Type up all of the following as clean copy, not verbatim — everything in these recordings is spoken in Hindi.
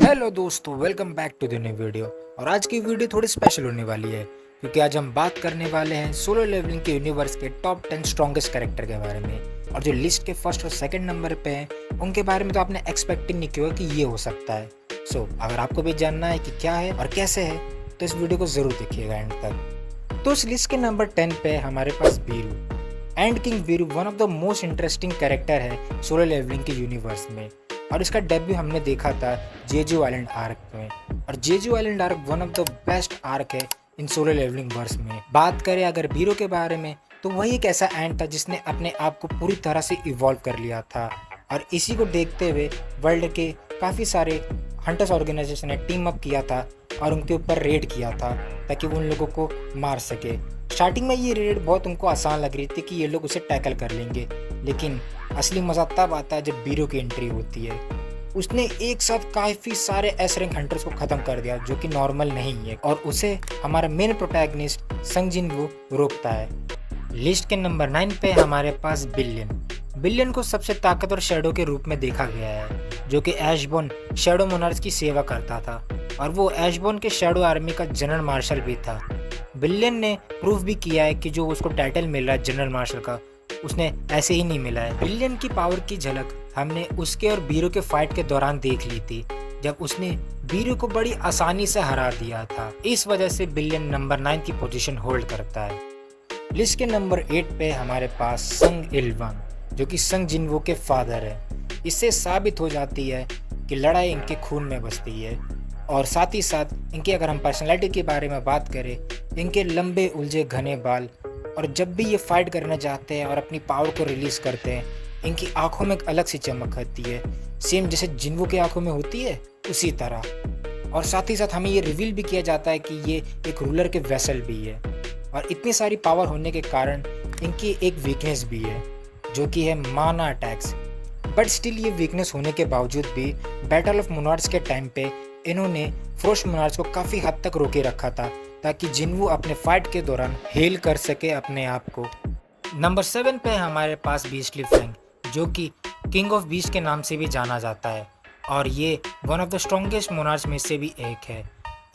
हेलो दोस्तों, welcome back to the new video. और आज की वीडियो थोड़ी स्पेशल होने वाली है क्योंकि आज हम बात करने वाले हैं सोलो लेवलिंग के यूनिवर्स के टॉप 10 स्ट्रॉन्गेस्ट कैरेक्टर के बारे में। और जो लिस्ट के फर्स्ट और सेकंड नंबर पे हैं उनके बारे में तो आपने एक्सपेक्ट ही नहीं किया कि ये हो सकता है। सो अगर आपको भी जानना है कि क्या है और कैसे है तो इस वीडियो को जरूर देखिएगा एंड तक। तो इस लिस्ट के नंबर 10 पे हमारे पास Beru. And king Beru one of the most interesting character है सोलो लेवलिंग के यूनिवर्स में। और इसका डेब्यू हमने देखा था जेजू आइलैंड आर्क में। और Jeju island arc one of the best arc है इन सोलो लेवलिंग वर्स में। बात करें अगर बीरो के बारे में तो वही एक ऐसा एंड था जिसने अपने आप को पूरी तरह से इवॉल्व कर लिया था। और इसी को देखते हुए वर्ल्ड के काफ़ी सारे हंटर्स ऑर्गेनाइजेशन ने टीम अप किया था और उनके ऊपर रेड किया था ताकि वो उन लोगों को मार सके। स्टार्टिंग में ये रेड बहुत उनको आसान लग रही थी कि ये लोग उसे टैकल कर लेंगे, लेकिन असली मज़ा तब आता है जब बीरो की एंट्री होती है। उसने एक साथ काफ़ी सारे एस रैंक हंटर्स को ख़त्म कर दिया जो कि नॉर्मल नहीं है, और उसे हमारा मेन प्रोटैगनिस्ट संग जिनवू रोकता है। लिस्ट के नंबर 9 पे हमारे पास बिलियन। बिलियन को सबसे ताकतवर शैडो के रूप में देखा गया है, जो कि ऐशबॉर्न शैडो मोनार्च की सेवा करता था और वो ऐशबॉर्न के शैडो आर्मी का जनरल मार्शल भी था। बिलियन ने प्रूव भी किया है कि जो उसको टाइटल मिल रहा है जनरल मार्शल का, उसने ऐसे ही नहीं मिला है। बिलियन की पावर की झलक हमने उसके और बीरो के फाइट के दौरान देख ली थी, जब उसने बीरो को बड़ी आसानी से हरा दिया था। इस वजह से बिलियन नंबर 9 की पोजीशन होल्ड करता है। लिस्ट के नंबर 8 पे हमारे पास संग इलवांग, जो कि संग जिनवू के फादर है। इससे साबित हो जाती है कि लड़ाई इनके खून में बसती है। और साथ ही साथ इनकी अगर हम पर्सनैलिटी के बारे में बात करें, इनके लंबे उलझे घने बाल, और जब भी ये फाइट करना चाहते हैं और अपनी पावर को रिलीज करते हैं, इनकी आंखों में एक अलग सी चमक होती है, सेम जैसे जिनवू की आंखों में होती है उसी तरह। और साथ ही साथ हमें ये रिवील भी किया जाता है कि ये एक रूलर के वेसल भी है। और इतनी सारी पावर होने के कारण इनकी एक वीकनेस भी है जो कि है माना अटैक्स। बट स्टिल ये वीकनेस होने के बावजूद भी बैटल ऑफ मोनार्च के टाइम पे इन्होंने फ्रोस्ट मोनार्च को काफ़ी हद तक रोके रखा था ताकि जिनवू अपने फाइट के दौरान हेल कर सके अपने आप को। नंबर 7 पे हमारे पास बीस्टली फैंग, जो कि किंग ऑफ बीस्ट के नाम से भी जाना जाता है और ये one of the strongest monarch में से भी एक है।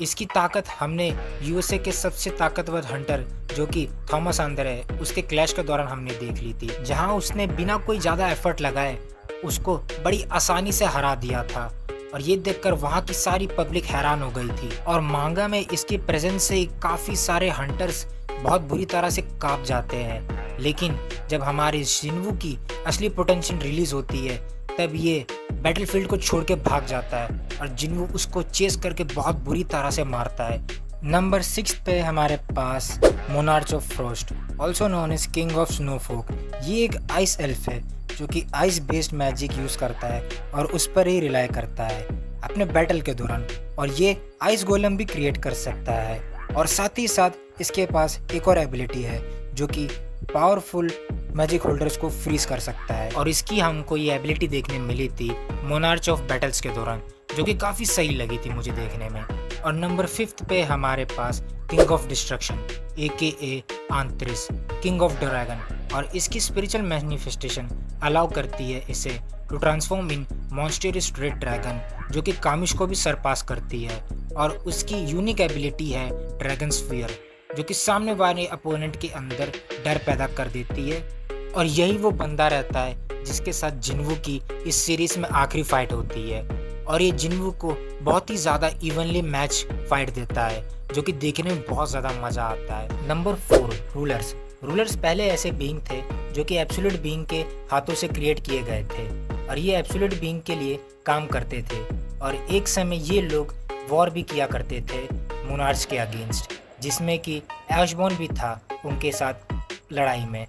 इसकी ताकत हमने यूएसए के सबसे ताकतवर हंटर जो कि थॉमस आंदर है, उसके क्लैश के दौरान हमने देख ली थी, जहां उसने बिना कोई ज़्यादा एफर्ट लगाए उसको बड़ी आसानी से हरा दिया था। और ये देखकर वहाँ की सारी पब्लिक हैरान हो गई थी। और मांगा में इसकी प्रेजेंस से काफ़ी सारे हंटर्स बहुत बुरी तरह से कांप जाते हैं। लेकिन जब हमारे जिनवू की असली पोटेंशियल रिलीज होती है तब ये बैटलफील्ड को छोड़ के भाग जाता है और जिनवू उसको चेस करके बहुत बुरी तरह से मारता है। नंबर 6 पे हमारे पास monarch of frost, also known as king of snowfolk. ये एक आइस एल्फ है जो कि आइस बेस्ड मैजिक यूज़ करता है और उस पर ही रिलाई करता है अपने बैटल के दौरान। और ये आइस गोलम भी क्रिएट कर सकता है। और साथ ही साथ इसके पास एक और एबिलिटी है जो कि पावरफुल मैजिक होल्डर्स को फ्रीज कर सकता है। और इसकी हमको ये एबिलिटी देखने मिली थी मोनार्च ऑफ बैटल्स के दौरान, जो कि काफ़ी सही लगी थी मुझे देखने में। और नंबर 5 पे हमारे पास king of destruction AKA Antares, king of dragon. और इसकी स्पिरिचुअल मैनिफेस्टेशन अलाउ करती है इसे to transform in monstrous red dragon, जो कि कामिश को भी सरपास करती है। और उसकी यूनिक एबिलिटी है ड्रैगन स्फीयर, जो कि सामने वाले अपोनेंट के अंदर डर पैदा कर देती है। और यही वो बंदा रहता है जिसके साथ जिनवू की इस सीरीज में आखिरी फाइट होती है। और ये जिनवू को बहुत ही ज़्यादा इवनली मैच फाइट देता है, जो कि देखने में बहुत ज़्यादा मज़ा आता है। Number 4 rulers. रूलर्स पहले ऐसे बीइंग थे जो कि एब्सोल्यूट बीइंग के हाथों से क्रिएट किए गए थे और ये एब्सोल्यूट बीइंग के लिए काम करते थे। और एक समय ये लोग वॉर भी किया करते थे मोनार्च के अगेंस्ट, जिसमें कि ऐशबॉर्न भी था उनके साथ लड़ाई में।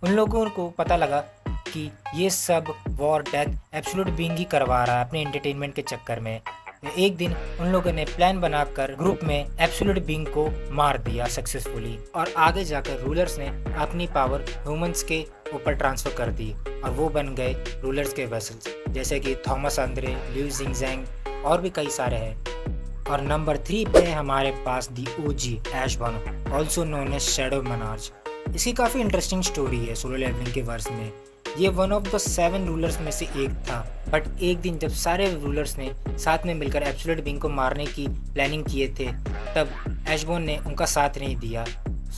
उन लोगों को पता लगा कि ये सब वॉर डेथ एब्सोल्यूट बीइंग ही करवा रहा है अपने एंटरटेनमेंट के चक्कर में। एक दिन उन लोगों ने प्लान बनाकर ग्रुप में एब्सोल्यूट बीइंग को मार दिया सक्सेसफुली। और आगे जाकर रूलर्स ने अपनी पावर ह्यूमंस के ऊपर ट्रांसफर कर दी और वो बन गए रूलर्स के वेसल्स, जैसे कि थॉमस आंद्रे, लिu जिंगजैंग और भी कई सारे हैं। और नंबर 3 पे हमारे पास the OG Ashborn, also known as shadow monarch. इसकी काफ़ी इंटरेस्टिंग स्टोरी है सोलो लेवलिंग के वर्स में। ये वन ऑफ द 7 रूलर्स में से एक था। बट एक दिन जब सारे रूलर्स ने साथ में मिलकर एब्सोल्यूट बीइंग को मारने की प्लानिंग किए थे, तब ऐशबोर्न ने उनका साथ नहीं दिया।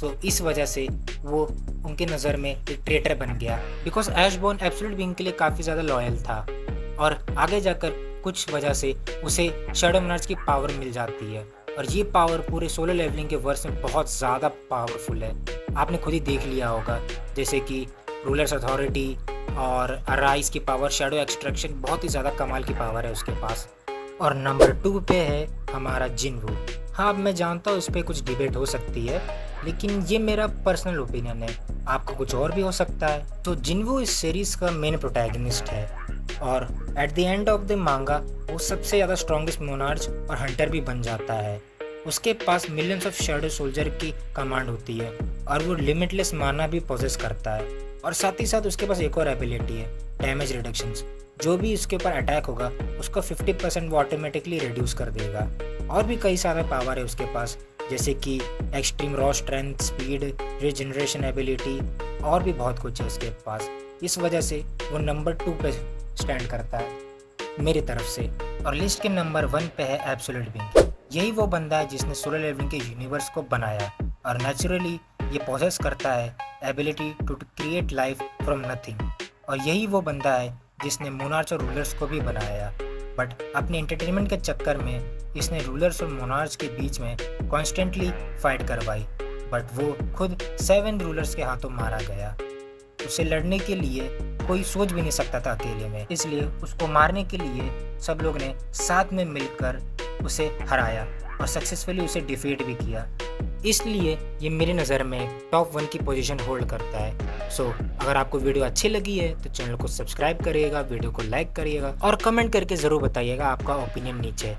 सो इस वजह से वो उनके नज़र में एक ट्रेटर बन गया, बिकॉज ऐशबोर्न एब्सोल्यूट बीइंग के लिए काफ़ी ज़्यादा लॉयल था और आगे जाकर कुछ वजह से उसे शैडो मोनार्च की पावर मिल जाती है। और ये पावर पूरे सोलो लेवलिंग के वर्ष में बहुत ज़्यादा पावरफुल है। आपने खुद ही देख लिया होगा, जैसे कि रूलर्स अथॉरिटी और अराइज की पावर, शैडो एक्सट्रैक्शन, बहुत ही ज़्यादा कमाल की पावर है उसके पास। और नंबर 2 पे है हमारा जिनवू। हाँ, मैं जानता हूँ इस पर कुछ डिबेट हो सकती है, लेकिन ये मेरा पर्सनल ओपिनियन है, आपका कुछ और भी हो सकता है। तो जिनवू इस सीरीज़ का मेन प्रोटैगनिस्ट है और at the end of the मांगा वो सबसे ज़्यादा स्ट्रॉन्गेस्ट मोनार्च और हंटर भी बन जाता है। उसके पास मिलियंस ऑफ शैडो सोल्जर की कमांड होती है और वो लिमिटलेस माना भी पोजेस करता है। और साथ ही साथ उसके पास एक और एबिलिटी है, डैमेज रिडक्शंस। जो भी उसके ऊपर अटैक होगा उसका 50% वो ऑटोमेटिकली रिड्यूस कर देगा। और भी कई सारे पावर है उसके पास, जैसे कि extreme raw strength, speed, regeneration ability, और भी बहुत कुछ है उसके पास। इस वजह से वो नंबर 2 पे स्टैंड करता है मेरी तरफ से। और लिस्ट के नंबर 1 पे है एब्सोल्यूट बीइंग। यही वो बंदा है जिसने सोलो लेवलिंग के यूनिवर्स को बनाया और नेचुरली ये पोजेस करता है ability to create life from nothing. और यही वो बंदा है जिसने मोनार्च और रूलर्स को भी बनाया, बट अपने एंटरटेनमेंट के चक्कर में इसने रूलर्स और मोनार्च के बीच में कॉन्स्टेंटली फाइट करवाई। बट वो खुद 7 रूलर्स के हाथों मारा गया। उसे लड़ने के लिए कोई सोच भी नहीं सकता था अकेले में, इसलिए उसको मारने के लिए सब लोग ने साथ में मिलकर उसे हराया और सक्सेसफुली उसे डिफीट भी किया। इसलिए ये मेरी नज़र में टॉप 1 की पोजीशन होल्ड करता है। सो अगर आपको वीडियो अच्छी लगी है तो चैनल को सब्सक्राइब करिएगा, वीडियो को लाइक करिएगा और कमेंट करके ज़रूर बताइएगा आपका ओपिनियन नीचे।